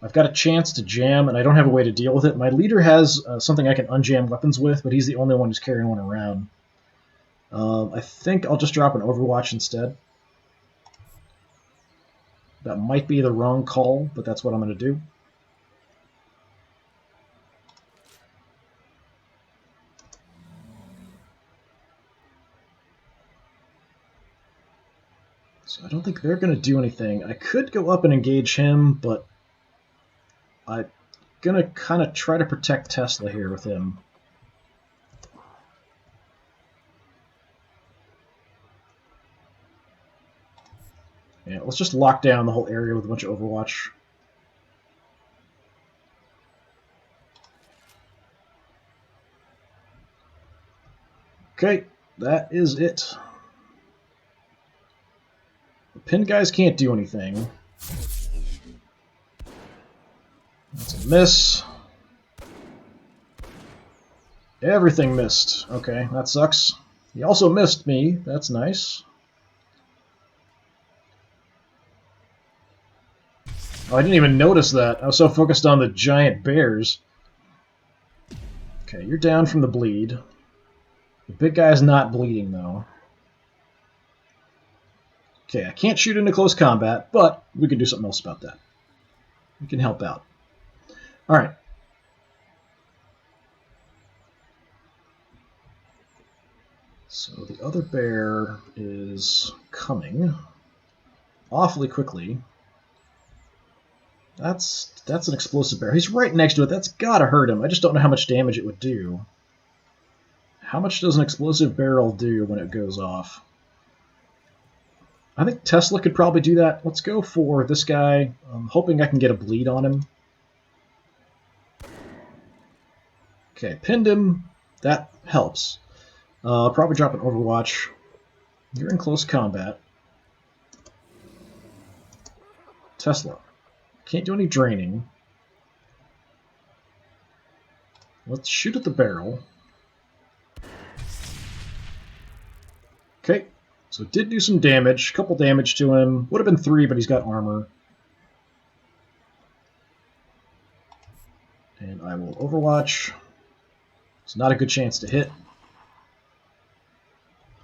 I've got a chance to jam, and I don't have a way to deal with it. My leader has something I can unjam weapons with, but he's the only one who's carrying one around. I think I'll just drop an Overwatch instead. That might be the wrong call, but that's what I'm going to do. So I don't think they're going to do anything. I could go up and engage him, but I'm going to kind of try to protect Tesla here with him. Yeah, let's just lock down the whole area with a bunch of Overwatch. Okay, that is it. The pin guys can't do anything. That's a miss. Everything missed. Okay, that sucks. He also missed me. That's nice. Oh, I didn't even notice that. I was so focused on the giant bears. Okay, you're down from the bleed. The big guy's not bleeding, though. Okay, I can't shoot into close combat, but we can do something else about that. We can help out. Alright. So the other bear is coming awfully quickly. That's an explosive bear. He's right next to it. That's gotta hurt him. I just don't know how much damage it would do. How much does an explosive barrel do when it goes off? I think Tesla could probably do that. Let's go for this guy. I'm hoping I can get a bleed on him. Okay, pinned him. That helps. I'll probably drop an Overwatch. You're in close combat. Tesla. Can't do any draining. Let's shoot at the barrel. Okay, so it did do some damage. A couple damage to him. Would have been 3, but he's got armor. And I will Overwatch. It's not a good chance to hit.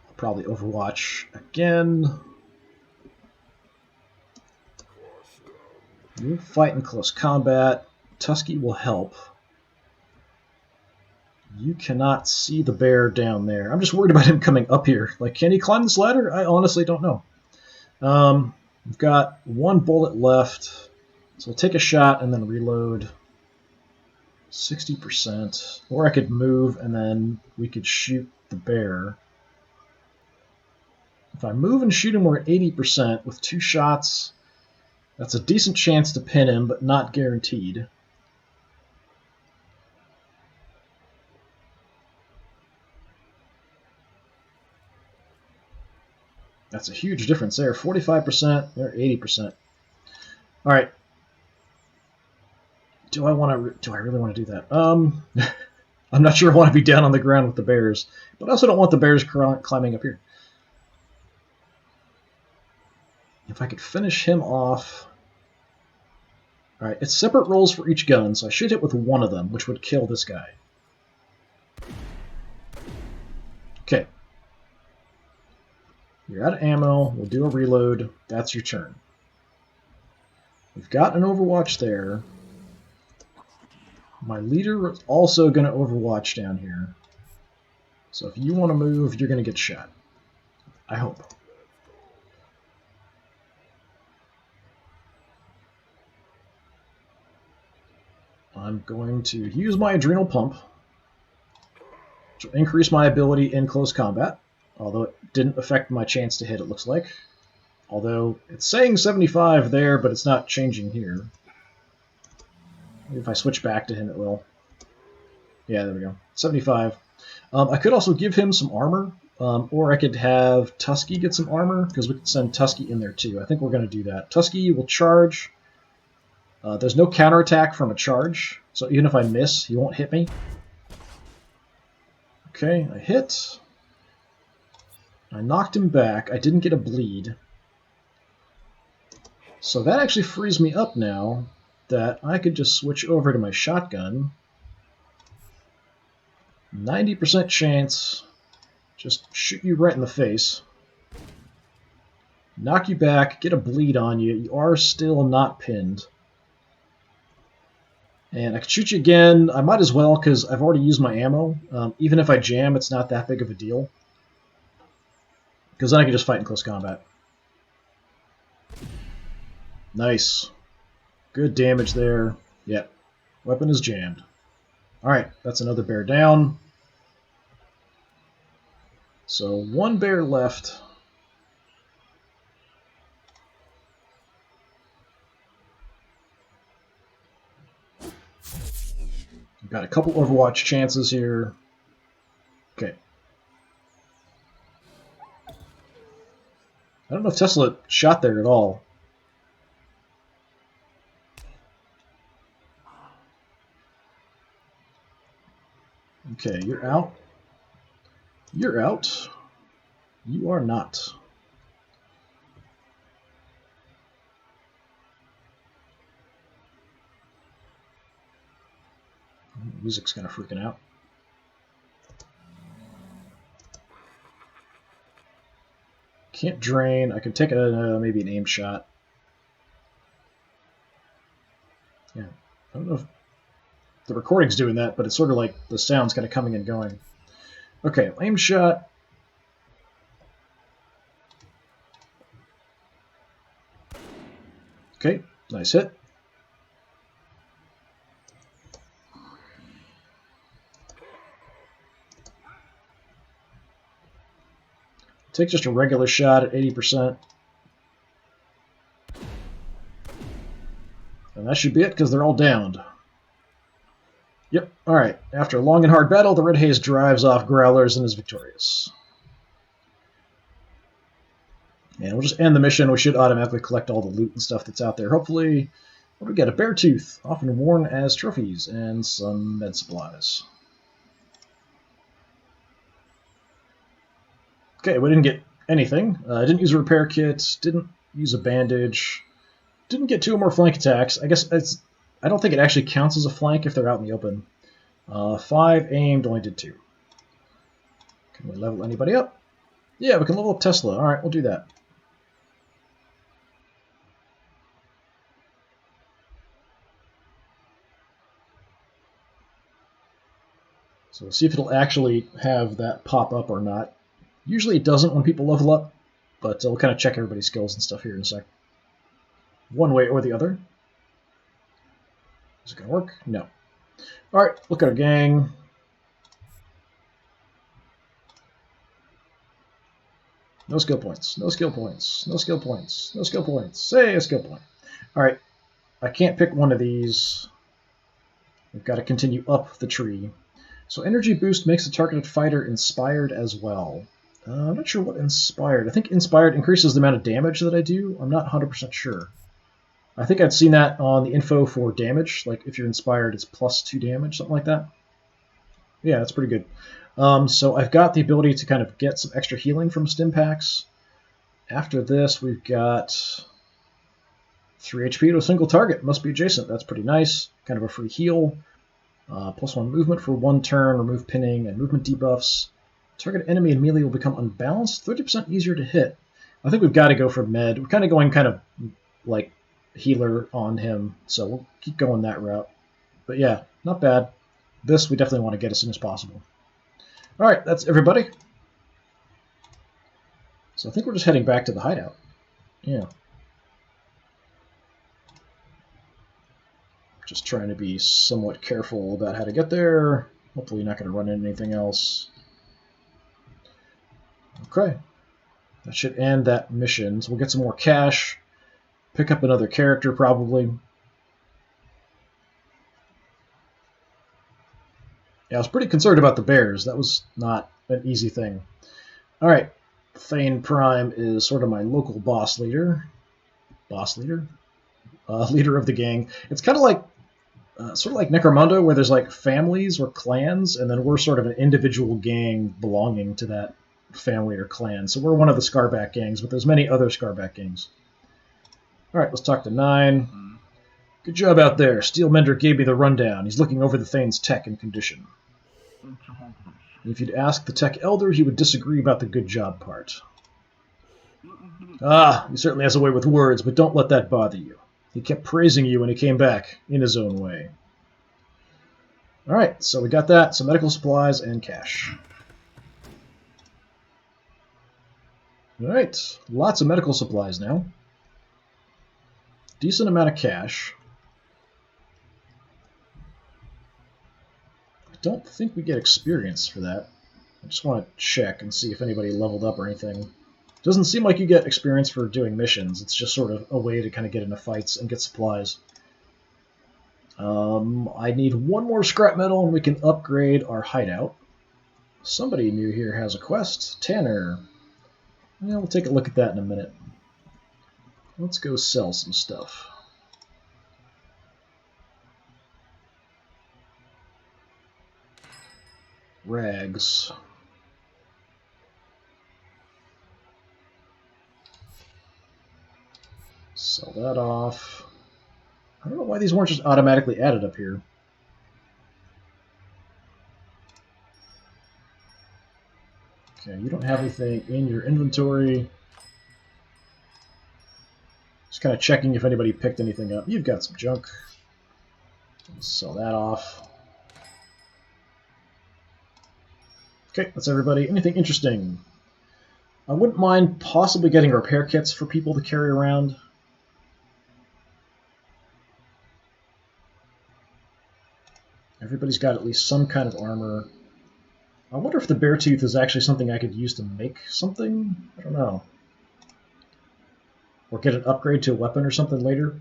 I'll probably Overwatch again. You fight in close combat. Tusky will help. You cannot see the bear down there. I'm just worried about him coming up here. Like, can he climb this ladder? I honestly don't know. We've got 1 bullet left. So we'll take a shot and then reload. 60%. Or I could move and then we could shoot the bear. If I move and shoot him, we're at 80% with 2 shots. That's a decent chance to pin him, but not guaranteed. That's a huge difference there. 45%, they're 80%. All right. Do I really want to do that? I'm not sure I want to be down on the ground with the bears, but I also don't want the bears climbing up here. If I could finish him off. All right, it's separate rolls for each gun, so I should hit with 1 of them, which would kill this guy. Okay. You're out of ammo. We'll do a reload. That's your turn. We've got an Overwatch there. My leader is also going to Overwatch down here. So if you want to move, you're going to get shot. I hope. I'm going to use my adrenal pump, which will increase my ability in close combat, although it didn't affect my chance to hit, it looks like. Although it's saying 75 there, but it's not changing here. Maybe if I switch back to him, it will. Yeah, there we go. 75. I could also give him some armor, or I could have Tusky get some armor, because we could send Tusky in there too. I think we're going to do that. Tusky will charge. There's no counterattack from a charge, so even if I miss, he won't hit me. Okay, I hit. I knocked him back. I didn't get a bleed. So that actually frees me up now that I could just switch over to my shotgun. 90% chance. Just shoot you right in the face. knock you back, get a bleed on you. You are still not pinned. And I can shoot you again. I might as well because I've already used my ammo. Even if I jam, it's not that big of a deal. Because then I can just fight in close combat. Nice. Good damage there. Yep. Weapon is jammed. Alright, that's another bear down. So one bear left. We've got a couple Overwatch chances here. Okay. I don't know if Tesla shot there at all. Okay, you're out. You're out. You are not. Music's kind of freaking out. Can't drain. I can take a maybe an aim shot. Yeah, I don't know if the recording's doing that, but it's sort of like the sound's kind of coming and going. Okay, aim shot. Okay, nice hit. Take just a regular shot at 80%. And that should be it, because they're all downed. Yep, alright. After a long and hard battle, the Red Haze drives off Growlers and is victorious. And we'll just end the mission. We should automatically collect all the loot and stuff that's out there. Hopefully, what do we get? A bear tooth, often worn as trophies, and some med supplies. Okay, we didn't get anything. I didn't use a repair kit, didn't use a bandage, didn't get 2 or more flank attacks. I guess I don't think it actually counts as a flank if they're out in the open. 5 aimed, only did 2. Can we level anybody up? Yeah, we can level up Tesla. Alright, we'll do that. So we'll see if it'll actually have that pop up or not. Usually it doesn't when people level up, but we'll kind of check everybody's skills and stuff here in a sec. One way or the other. Is it going to work? No. Alright, look at our gang. No skill points. No skill points. No skill points. No skill points. Say a skill point. Alright, I can't pick one of these. We've got to continue up the tree. So energy boost makes the targeted fighter inspired as well. I'm not sure what inspired. I think inspired increases the amount of damage that I do. I'm not 100% sure. I think I'd seen that on the info for damage. Like if you're inspired, it's +2 damage, something like that. Yeah, that's pretty good. So I've got the ability to kind of get some extra healing from stim packs. After this, we've got 3 HP to a single target. Must be adjacent. That's pretty nice. Kind of a free heal. +1 movement for 1 turn. Remove pinning and movement debuffs. Target enemy and melee will become unbalanced. 30% easier to hit. I think we've got to go for med. We're kind of going like healer on him, so we'll keep going that route. But yeah, not bad. This we definitely want to get as soon as possible. Alright, that's everybody. So I think we're just heading back to the hideout. Yeah. Just trying to be somewhat careful about how to get there. Hopefully you're not going to run into anything else. Okay. That should end that mission. So we'll get some more cash. Pick up another character, probably. Yeah, I was pretty concerned about the bears. That was not an easy thing. Alright. Thane Prime is sort of my local boss leader. Leader of the gang. It's kind of like sort of like Necromunda, where there's like families or clans, and then we're sort of an individual gang belonging to that family or clan. So we're one of the Scarback gangs, but there's many other Scarback gangs. Alright, let's talk to 9. Good job out there. Steelmender gave me the rundown. He's looking over the Thane's tech and condition. If you'd ask the tech elder, he would disagree about the good job part. Ah, he certainly has a way with words, but don't let that bother you. He kept praising you when he came back, in his own way. Alright, so we got that, some medical supplies, and cash. Alright, lots of medical supplies now. Decent amount of cash. I don't think we get experience for that. I just want to check and see if anybody leveled up or anything. Doesn't seem like you get experience for doing missions. It's just sort of a way to kind of get into fights and get supplies. I need one more scrap metal and we can upgrade our hideout. Somebody new here has a quest. Tanner. Yeah, we'll take a look at that in a minute. Let's go sell some stuff. Rags. Sell that off. I don't know why these weren't just automatically added up here. Okay, you don't have anything in your inventory. Just kind of checking if anybody picked anything up. You've got some junk. Sell that off. Okay, that's everybody. Anything interesting? I wouldn't mind possibly getting repair kits for people to carry around. Everybody's got at least some kind of armor. I wonder if the bear tooth is actually something I could use to make something? I don't know. Or get an upgrade to a weapon or something later.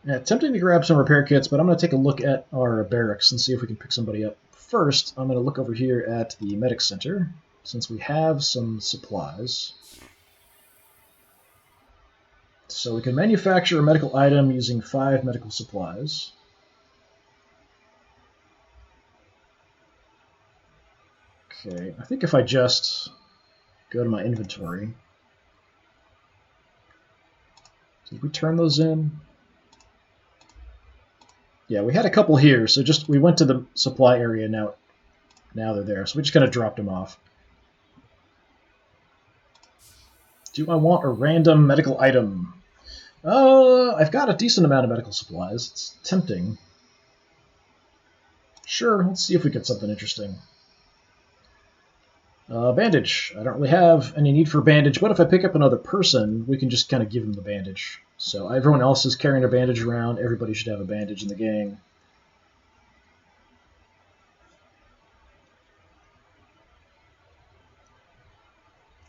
Yeah, tempting to grab some repair kits, but I'm going to take a look at our barracks and see if we can pick somebody up. First, I'm going to look over here at the medic center, since we have some supplies. So we can manufacture a medical item using 5 medical supplies. Okay, I think if I just go to my inventory... Did we turn those in? Yeah, we had a couple here, so just we went to the supply area, now they're there. So we just kind of dropped them off. Do I want a random medical item? I've got a decent amount of medical supplies. It's tempting. Sure, let's see if we get something interesting. Bandage. I don't really have any need for bandage, but if I pick up another person, we can just kind of give them the bandage. So everyone else is carrying a bandage around. Everybody should have a bandage in the gang.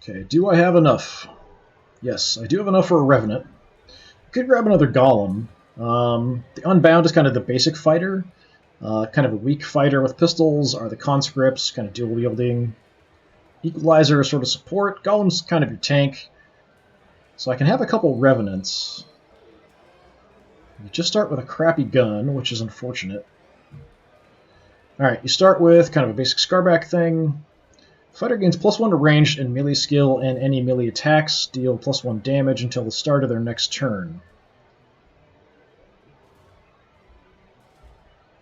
Okay, do I have enough? Yes, I do have enough for a Revenant. I could grab another Golem. The Unbound is kind of the basic fighter. Kind of a weak fighter with pistols are the Conscripts, kind of dual-wielding. Equalizer is sort of support. Golem's kind of your tank. So I can have a couple Revenants. You just start with a crappy gun, which is unfortunate. Alright, you start with kind of a basic Scarback thing. Fighter gains +1 to ranged and melee skill, and any melee attacks deal +1 damage until the start of their next turn.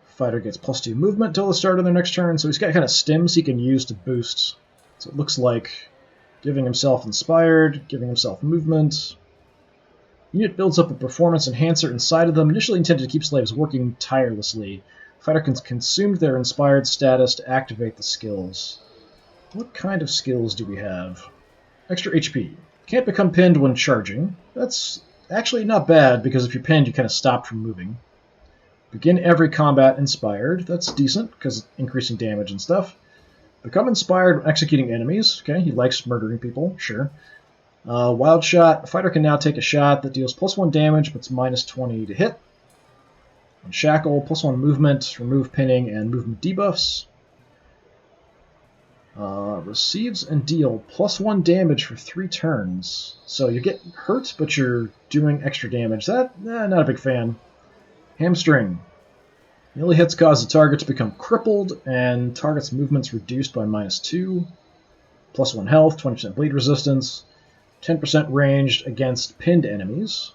Fighter gets +2 movement until the start of their next turn, so he's got kind of stims he can use to boost. So it looks like giving himself inspired, giving himself movement. Unit builds up a performance enhancer inside of them, initially intended to keep slaves working tirelessly. Fighter can consume their inspired status to activate the skills. What kind of skills do we have? Extra HP. Can't become pinned when charging. That's actually not bad, because if you're pinned, you kind of stop from moving. Begin every combat inspired. That's decent, because increasing damage and stuff. Become inspired when executing enemies. Okay, he likes murdering people, sure. Wild Shot. A fighter can now take a shot that deals +1 damage, but it's -20 to hit. And Shackle, +1 movement, remove pinning, and movement debuffs. Receives and deal +1 damage for 3 turns. So you get hurt, but you're doing extra damage. Not a big fan. Hamstring. Melee hits cause the target to become crippled, and target's movement's reduced by -2. +1 health, 20% bleed resistance, 10% ranged against pinned enemies.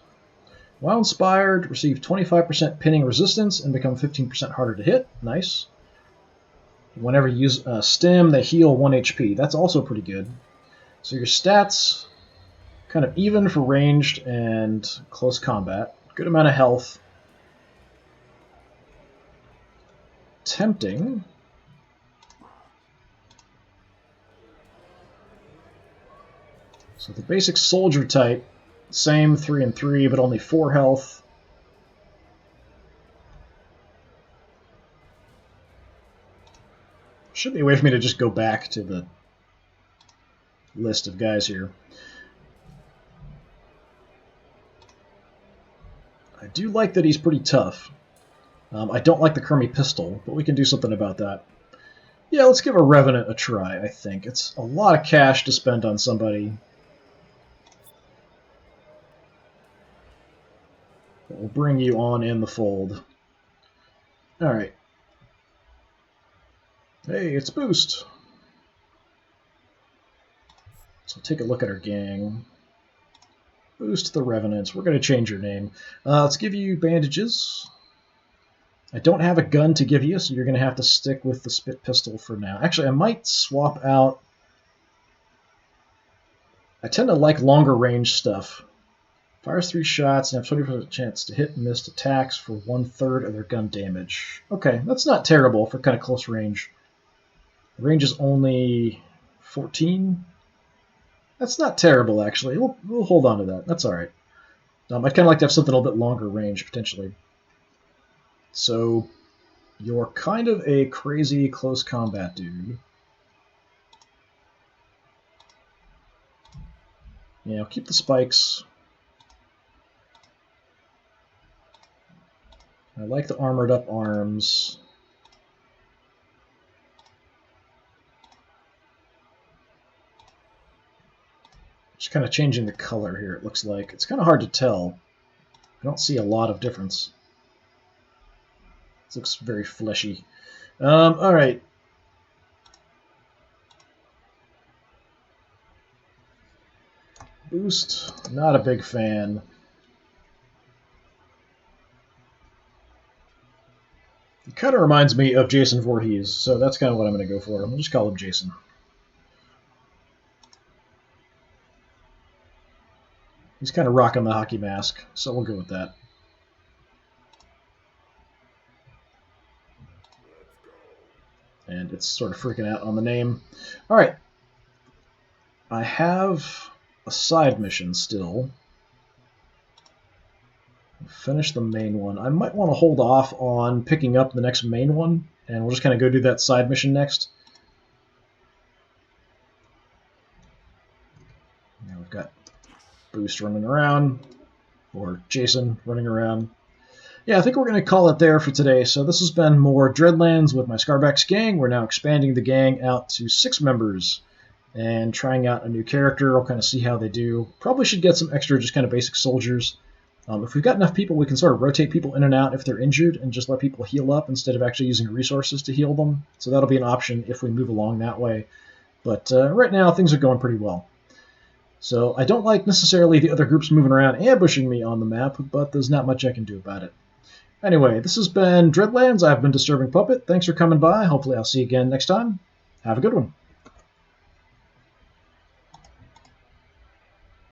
While inspired, receive 25% pinning resistance and become 15% harder to hit. Nice. Whenever you use a stim, they heal 1 HP. That's also pretty good. So your stats, kind of even for ranged and close combat. Good amount of health. Tempting. So the basic soldier type, same 3 and 3, but only 4 health. Should be a way for me to just go back to the list of guys here. I do like that he's pretty tough. I don't like the Kermie pistol, but we can do something about that. Yeah, let's give a Revenant a try, I think. It's a lot of cash to spend on somebody. We'll bring you on in the fold. Alright. Hey, it's Boost. So take a look at our gang. Boost the Revenants. We're going to change your name. Let's give you bandages. I don't have a gun to give you, so you're going to have to stick with the spit pistol for now. Actually, I might swap out... I tend to like longer range stuff. Fires 3 shots and have 20% chance to hit and miss attacks for 1/3 of their gun damage. Okay, that's not terrible for kind of close range. The range is only 14. That's not terrible, actually. We'll hold on to that. That's all right. I'd kind of like to have something a little bit longer range, potentially. So, you're kind of a crazy close combat dude. Yeah, keep the spikes. I like the armored up arms. Just kind of changing the color here, it looks like. It's kind of hard to tell. I don't see a lot of difference. This looks very fleshy. Alright. Boost, not a big fan. It kind of reminds me of Jason Voorhees, so that's kind of what I'm going to go for. We'll just call him Jason. He's kind of rocking the hockey mask, so we'll go with that. And it's sort of freaking out on the name. Alright. I have a side mission still. Finish the main one. I might want to hold off on picking up the next main one, and we'll just kind of go do that side mission next. Now we've got Boost running around, or Jason running around. Yeah, I think we're going to call it there for today. So this has been more Dreadlands with my Scarback's gang. We're now expanding the gang out to 6 members and trying out a new character. I'll kind of see how they do. Probably should get some extra just kind of basic soldiers. If we've got enough people, we can sort of rotate people in and out if they're injured and just let people heal up instead of actually using resources to heal them. So that'll be an option if we move along that way. But right now, things are going pretty well. So I don't like necessarily the other groups moving around ambushing me on the map, but there's not much I can do about it. Anyway, this has been Dreadlands. I've been Disturbing Puppet. Thanks for coming by. Hopefully I'll see you again next time. Have a good one.